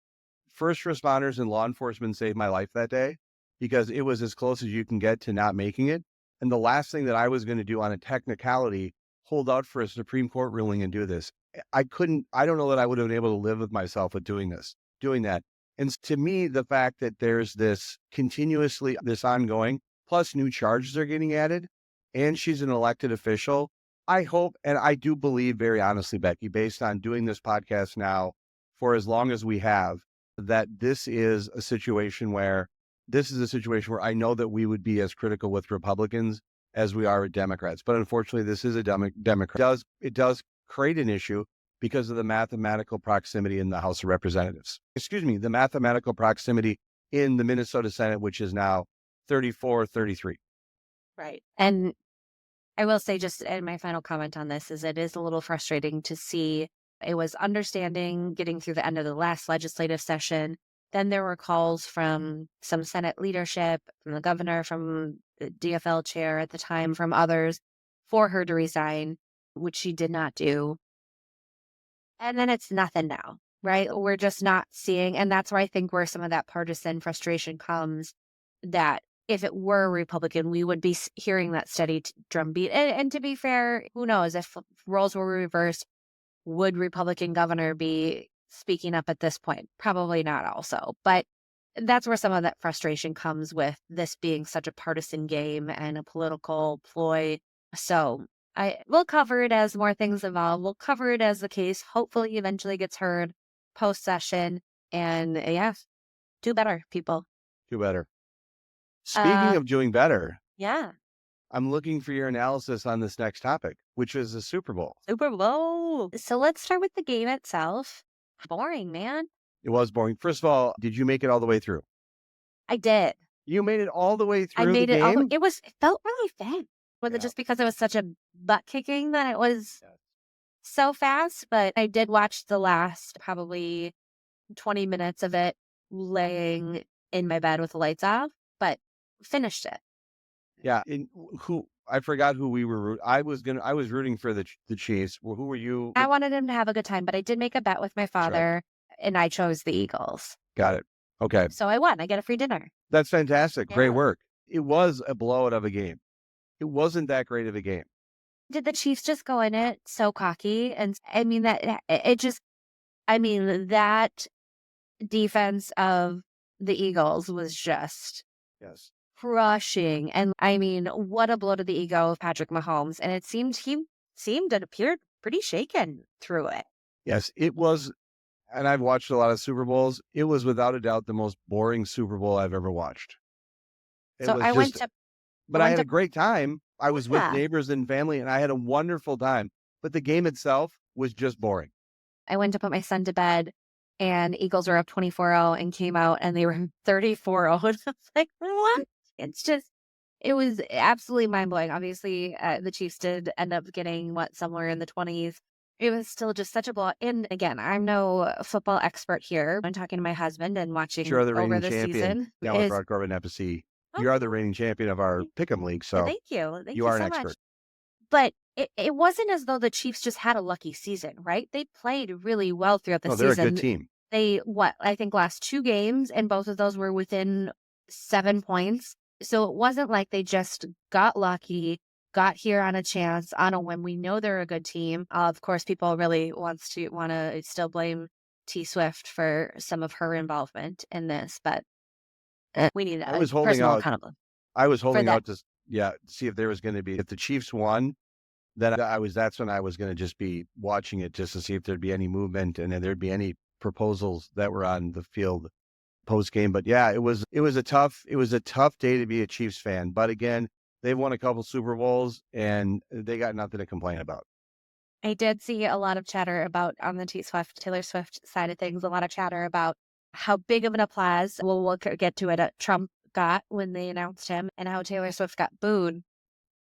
First responders and law enforcement saved my life that day because it was as close as you can get to not making it. And the last thing that I was going to do on a technicality hold out for a Supreme Court ruling and do this. I don't know that I would have been able to live with myself with doing that. And to me, the fact that there's this ongoing, plus new charges are getting added, and she's an elected official, I hope, and I do believe very honestly, Becky, based on doing this podcast now for as long as we have, that this is a situation where I know that we would be as critical with Republicans as we are with Democrats. But unfortunately, this is a Democrat. It does create an issue because of the mathematical proximity in the House of Representatives. The mathematical proximity in the Minnesota Senate, which is now 34-33. Right. And I will say, just and my final comment on this is, it is a little frustrating to see. It was understanding getting through the end of the last legislative session. Then there were calls from some Senate leadership, from the governor, from the DFL chair at the time, from others, for her to resign, which she did not do. And then it's nothing now, right? We're just not seeing. And that's where I think where some of that partisan frustration comes, that if it were a Republican, we would be hearing that steady drumbeat. And to be fair, who knows, if roles were reversed, would Republican governor be speaking up at this point? Probably not also. But that's where some of that frustration comes with this being such a partisan game and a political ploy. So we'll cover it as more things evolve. We'll cover it as the case hopefully eventually gets heard post-session. And do better, people. Do better. Speaking of doing better. Yeah. I'm looking for your analysis on this next topic, which is the Super Bowl. Super Bowl. So let's start with the game itself. Boring, man. It was boring. First of all, did you make it all the way through? I did. You made it all the way through I made the it game? all. It felt really fast. Was it just because it was such a butt kicking that it was so fast? But I did watch the last probably 20 minutes of it laying in my bed with the lights off, but finished it. Yeah. I forgot who we were. I was rooting for the Chiefs. Well, who were you? I wanted him to have a good time, but I did make a bet with my father, and I chose the Eagles. Got it. Okay. So I won. I get a free dinner. That's fantastic. Yeah. Great work. It was a blowout of a game. It wasn't that great of a game. Did the Chiefs just go in it so cocky? And I mean, that defense of the Eagles was just crushing. And I mean, what a blow to the ego of Patrick Mahomes. And it seemed and appeared pretty shaken through it. Yes, it was. And I've watched a lot of Super Bowls. It was without a doubt the most boring Super Bowl I've ever watched. But I had a great time. I was with neighbors and family, and I had a wonderful time. But the game itself was just boring. I went to put my son to bed, and Eagles were up 24-0 and came out, and they were 34-0. And I was like, what? It was absolutely mind-blowing. Obviously, the Chiefs did end up getting somewhere in the 20s. It was still just such a blowout. And again, I'm no football expert here. I'm talking to my husband and watching You're the over reigning the champion. season. Now with Brodkorb and Becky Scherr. You are the reigning champion of our Pick'em League. So thank you. Thank you you are so an much. expert. But it wasn't as though the Chiefs just had a lucky season, right? They played really well throughout the season. They're a good team. I think last 2 games, and both of those were within 7 points. So it wasn't like they just got lucky, got here on a chance, on a whim. We know they're a good team. Of course, people really want to still blame T Swift for some of her involvement in this, but we need I was holding out to see if there was going to be, if the Chiefs won, then that's when I was going to just be watching it just to see if there'd be any movement and then there'd be any proposals that were on the field post game. But yeah, it was a tough day to be a Chiefs fan. But again, they've won a couple Super Bowls and they got nothing to complain about. I did see a lot of chatter about, on the Taylor Swift side of things, a lot of chatter about how big of an applause, we'll get to it, Trump got when they announced him, and how Taylor Swift got booed.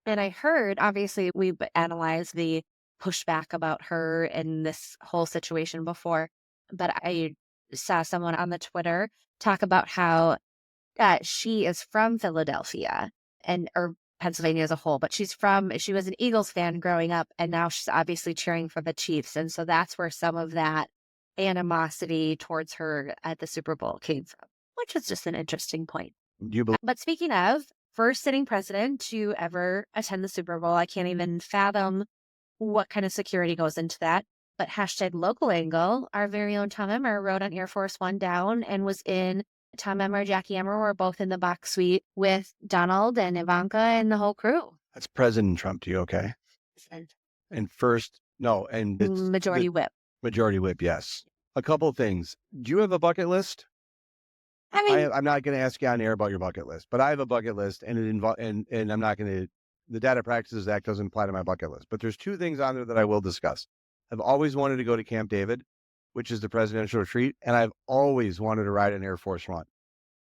And I heard, obviously, we've analyzed the pushback about her and this whole situation before, but I saw someone on the Twitter talk about how she is from Philadelphia or Pennsylvania as a whole, but she was an Eagles fan growing up, and now she's obviously cheering for the Chiefs. And so that's where some of that animosity towards her at the Super Bowl came from, which was just an interesting point. But speaking of, first sitting president to ever attend the Super Bowl, I can't even fathom what kind of security goes into that. But hashtag local angle, our very own Tom Emmer rode on Air Force One down and was in Tom Emmer, Jackie Emmer were both in the box suite with Donald and Ivanka and the whole crew. That's President Trump to you, okay? And first, no, and it's Majority whip. Majority whip, yes. A couple of things. Do you have a bucket list? I mean, I'm not going to ask you on air about your bucket list, but I have a bucket list, and and I'm not going to. The Data Practices Act doesn't apply to my bucket list, but there's two things on there that I will discuss. I've always wanted to go to Camp David, which is the presidential retreat, and I've always wanted to ride an Air Force One.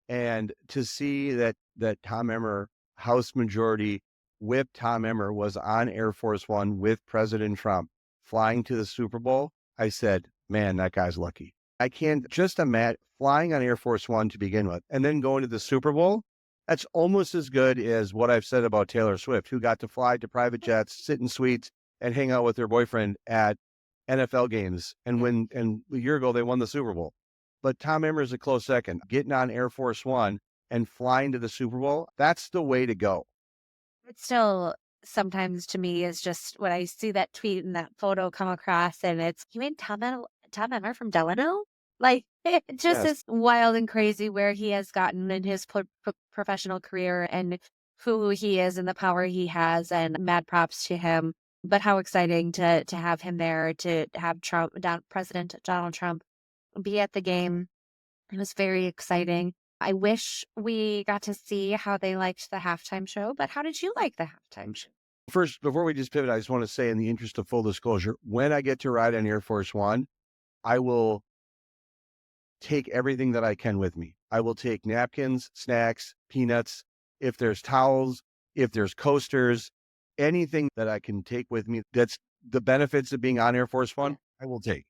And to see that Tom Emmer, House Majority Whip Tom Emmer, was on Air Force One with President Trump flying to the Super Bowl, I said, man, that guy's lucky. I can't just imagine flying on Air Force One to begin with and then going to the Super Bowl. That's almost as good as what I've said about Taylor Swift, who got to fly to private jets, sit in suites, and hang out with her boyfriend at NFL games. And a year ago, they won the Super Bowl. But Tom Emmer is a close second. Getting on Air Force One and flying to the Super Bowl, that's the way to go. It still sometimes to me is just when I see that tweet and that photo come across and it's, you mean Tom Emmer from Delano? Like, it just is wild and crazy where he has gotten in his professional career and who he is and the power he has, and mad props to him. But how exciting to have him there, to have President Donald Trump be at the game. It was very exciting. I wish we got to see how they liked the halftime show, but how did you like the halftime show? First, before we just pivot, I just want to say, in the interest of full disclosure, when I get to ride on Air Force One, I will take everything that I can with me. I will take napkins, snacks, peanuts, if there's towels, if there's coasters, anything that I can take with me that's the benefits of being on Air Force One, I will take.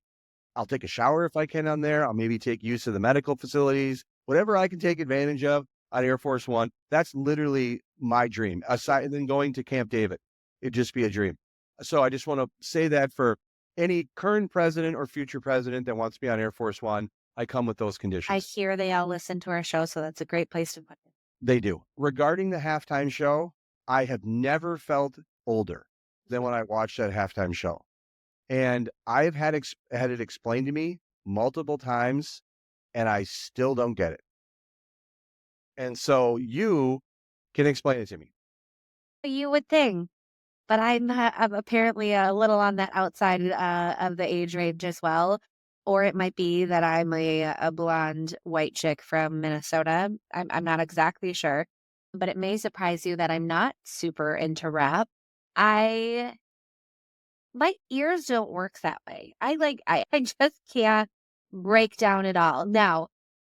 I'll take a shower if I can on there. I'll maybe take use of the medical facilities, whatever I can take advantage of on Air Force One. That's literally my dream. Aside than going to Camp David, it'd just be a dream. So I just want to say that for any current president or future president that wants to be on Air Force One, I come with those conditions. I hear they all listen to our show, so that's a great place to put it. They do. Regarding the halftime show, I have never felt older than when I watched that halftime show. And I've had it explained to me multiple times, and I still don't get it. And so you can explain it to me. You would think, but I'm apparently a little on that outside of the age range as well. Or it might be that I'm a blonde white chick from Minnesota. I'm not exactly sure, but it may surprise you that I'm not super into rap. My ears don't work that way. I just can't break down at all. Now,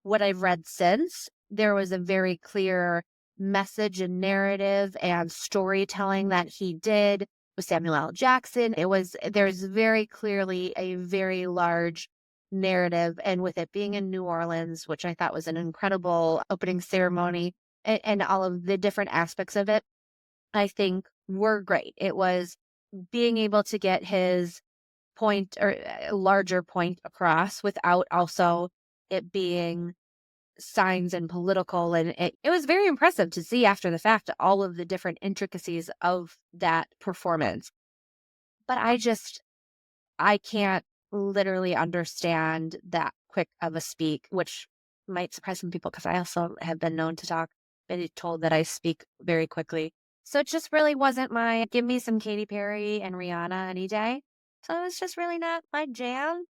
what I've read since, there was a very clear message and narrative and storytelling that he did with Samuel L. Jackson. There's very clearly a very large narrative, and with it being in New Orleans, which I thought was an incredible opening ceremony, and all of the different aspects of it, I think were great. It was being able to get his point or a larger point across without also it being signs and political. And it was very impressive to see after the fact all of the different intricacies of that performance. But I can't literally understand that quick of a speak, which might surprise some people because I also have been known to talk, been told that I speak very quickly. So it just really wasn't give me some Katy Perry and Rihanna any day. So it was just really not my jam.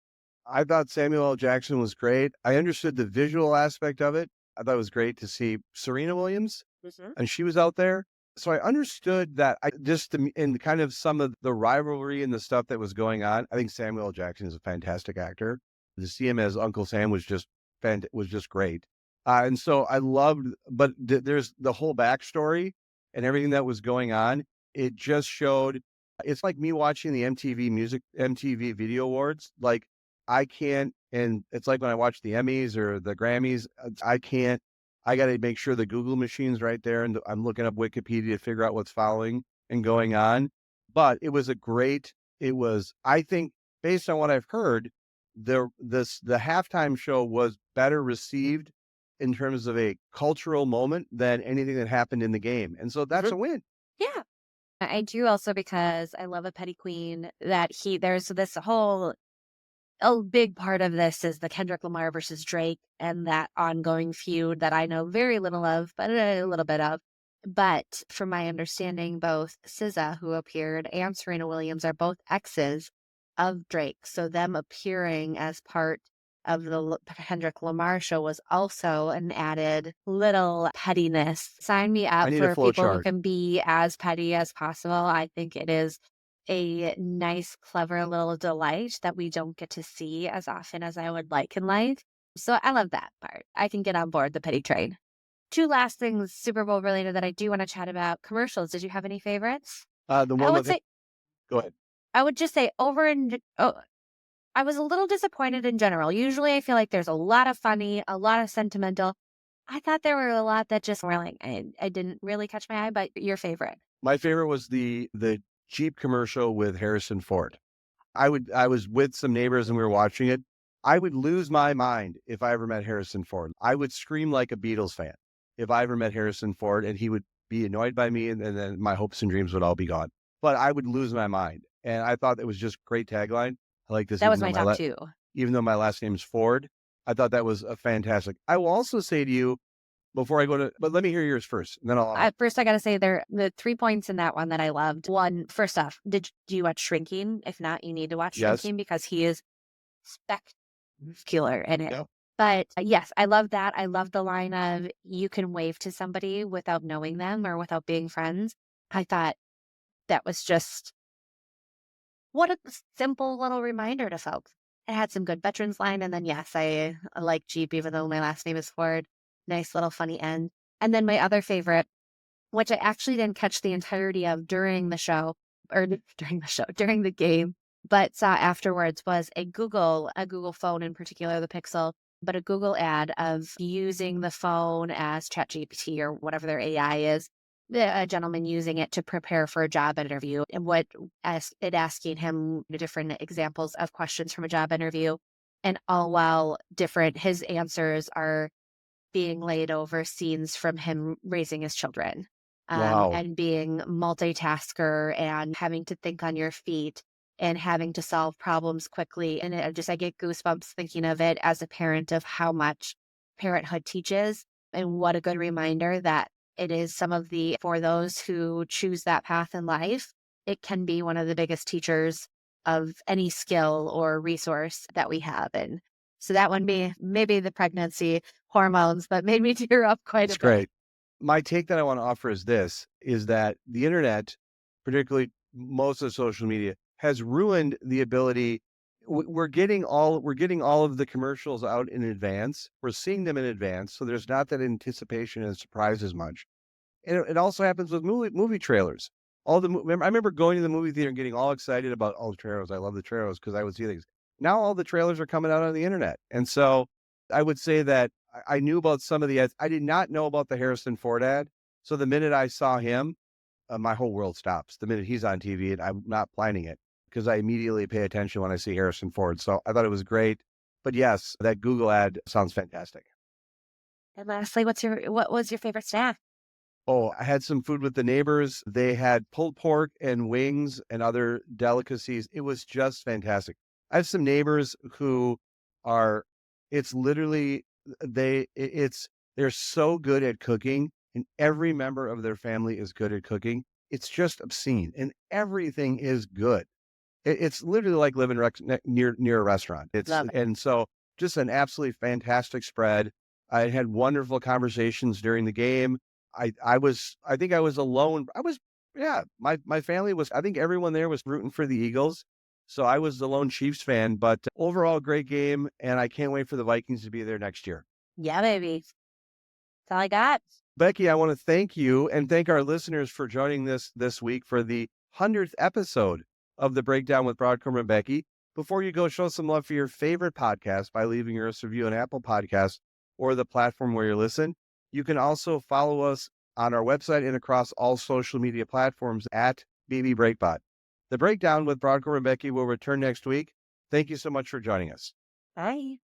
I thought Samuel L. Jackson was great. I understood the visual aspect of it. I thought it was great to see Serena Williams, and she was out there. So I understood that. In kind of some of the rivalry and the stuff that was going on, I think Samuel L. Jackson is a fantastic actor. To see him as Uncle Sam was just great. And so I loved, but there's the whole backstory and everything that was going on. It just showed, it's like me watching the MTV Video Awards. Like, I can't, and it's like when I watch the Emmys or the Grammys, I got to make sure the Google machine's right there, and I'm looking up Wikipedia to figure out what's following and going on. But it was I think, based on what I've heard, the halftime show was better received in terms of a cultural moment than anything that happened in the game. And so that's a win. Yeah. I do also because I love a petty queen that there's this whole a big part of this is the Kendrick Lamar versus Drake and that ongoing feud that I know very little of, but a little bit of. But from my understanding, both SZA, who appeared, and Serena Williams are both exes of Drake. So them appearing as part of the Kendrick Lamar show was also an added little pettiness. Sign me I up need a for flow people who chart. can be as petty as possible. I think it is a nice, clever little delight that we don't get to see as often as I would like in life. So I love that part. I can get on board the petty train. Two last things Super Bowl related that I do want to chat about. Commercials. Did you have any favorites? The I one would with, say go ahead. I would just say I was a little disappointed in general. Usually I feel like there's a lot of funny, a lot of sentimental. I thought there were a lot that just were like I didn't really catch my eye, but your favorite. My favorite was the Jeep commercial with Harrison Ford. I was with some neighbors and we were watching it. I would lose my mind if I ever met Harrison Ford. I would scream like a Beatles fan if I ever met Harrison Ford, and he would be annoyed by me, and then my hopes and dreams would all be gone. But I would lose my mind. And I thought it was just great tagline. I like this That was my top two. even though my last name is Ford. I thought that was a fantastic. I will also say to you before I go to, but let me hear yours first, and then I'll. First, I got to say the 3 points in that one that I loved. One, first off, do you watch Shrinking? If not, you need to watch Yes. Shrinking because he is spectacular in it. Yeah. But yes, I love that. I love the line of you can wave to somebody without knowing them or without being friends. I thought that was just what a simple little reminder to folks. It had some good veterans line. And then, yes, I like Jeep, even though my last name is Ford. Nice little funny end. And then my other favorite, which I actually didn't catch the entirety of during the show, or during the game, but saw afterwards, was a Google phone, in particular, the Pixel, but a Google ad of using the phone as ChatGPT or whatever their AI is. A gentleman using it to prepare for a job interview, and asking him different examples of questions from a job interview, and all while different, his answers are being laid over scenes from him raising his children. Wow. And being multitasker and having to think on your feet and having to solve problems quickly. And I get goosebumps thinking of it as a parent of how much parenthood teaches, and what a good reminder that it is for those who choose that path in life, it can be one of the biggest teachers of any skill or resource that we have. And so that one maybe the pregnancy hormones, but made me tear up quite a bit. That's great. My take that I want to offer is that the internet, particularly most of social media, has ruined the ability. We're getting all of the commercials out in advance. We're seeing them in advance, so there's not that anticipation and surprise as much. And it also happens with movie trailers. I remember going to the movie theater and getting all excited about all the trailers. I love the trailers because I would see things. Now all the trailers are coming out on the internet, and so I would say that I knew about some of the ads. I did not know about the Harrison Ford ad. So the minute I saw him, my whole world stops. The minute he's on TV, and I'm not planning it because I immediately pay attention when I see Harrison Ford. So I thought it was great. But yes, that Google ad sounds fantastic. And lastly, what was your favorite snack? Oh, I had some food with the neighbors. They had pulled pork and wings and other delicacies. It was just fantastic. I have some neighbors who it's literally, they're so good at cooking, and every member of their family is good at cooking. It's just obscene, and everything is good. It's literally like living near a restaurant. Love it. And so just an absolutely fantastic spread. I had wonderful conversations during the game. I think I was alone. My family was, I think everyone there was rooting for the Eagles. So I was the lone Chiefs fan, but overall great game. And I can't wait for the Vikings to be there next year. Yeah, baby. That's all I got. Becky, I want to thank you and thank our listeners for joining this week for the 100th episode of The Breakdown with Brodkorb and Becky. Before you go, show some love for your favorite podcast by leaving us a review on Apple Podcasts or the platform where you listen. You can also follow us on our website and across all social media platforms at BB The Breakdown with Brodkorb and Becky will return next week. Thank you so much for joining us. Bye.